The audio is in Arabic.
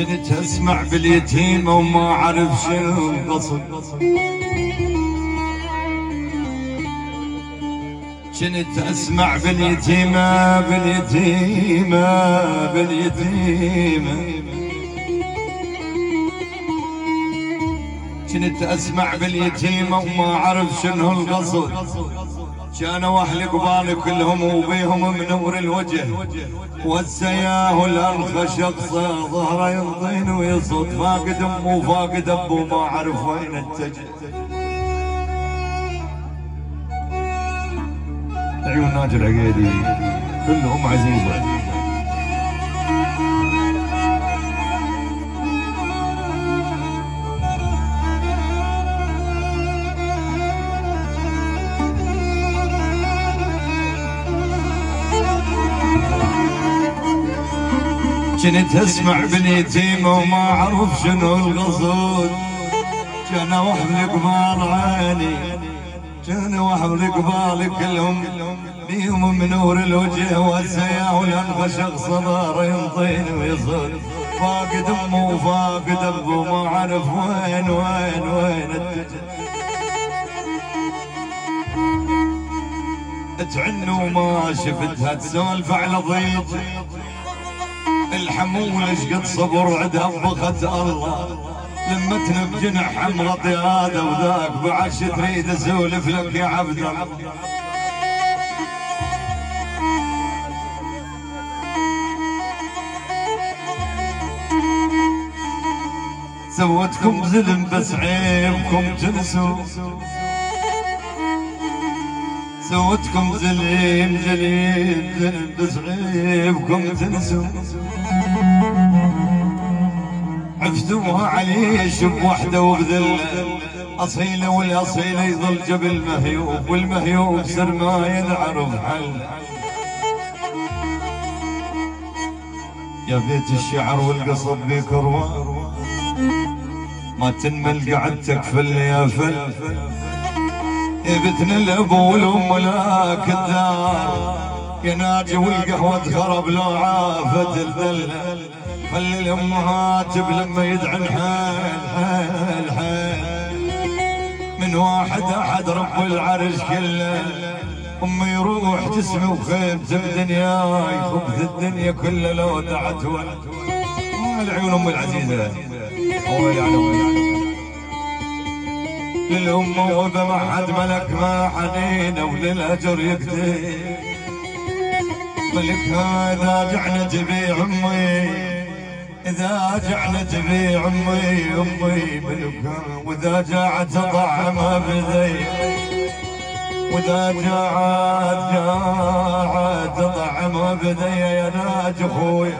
كنت اسمع باليتيمة وما اعرف شنو القصد، كنت اسمع باليتيمة كنت اسمع باليتيمة وما اعرف شنو القصد. كانوا اهل قبالي كلهم وبيهم منور الوجه، والسياه الارخ شخصه ظهره ينطين ويصد، فاقد امه وفاقد ابوه ما اعرف وين اتجه. عيون ناجي العقيدي كلهم عزيزه. كنت اسمع باليتيمة وما اعرف شنو القصد. كانوا اهل قبال عيني، كانوا اهل قبالي كلهم بيهم منور الوجه، والسياه والانفى شخص صدار ينطين ويصد، فاقد امه وفاقد ابوه ما اعرف وين اتجه. تعن وما شفتها تسولف على ضيق الحمولة شقد صبر عدها بخت الله، لمتنا بجنح حمرة هذا وذاك بعش تريد اسولف لك يا عبد الله. سوتكم ظلم بس عيبكم تنسوا، سوتكم ظلم بس عيبكم تنسوا. عفتوها عليه بوحده وبذله اصيله، والاصيله يظل جبل مهيوب، والمهيوب سر ما ينعرف حل. يا بيت الشعر والقصب بيك روان، ما تنمل قعدتك فل يا فل. ابتنا الابو والام لا كذاب، يا ناجي والقهوه تخرب لو عافت الذله. خلي الامهات لما يدعن حيل من واحد احد رب العرش كله. امي يروح جسمي وخيبت بدنياي، خبث الدنيا كلها لو دعت العيون ام العزيزه. للأم وذا ما حد ملك ما حنينه، وللأجر يكتب ملكها. إذا جعنا تبيع أمي، إذا جعنا تبيع أمي ملكها. وإذا جاعت طعمها بذي، وإذا جاعت طعمها بذي يا ناج أخوي.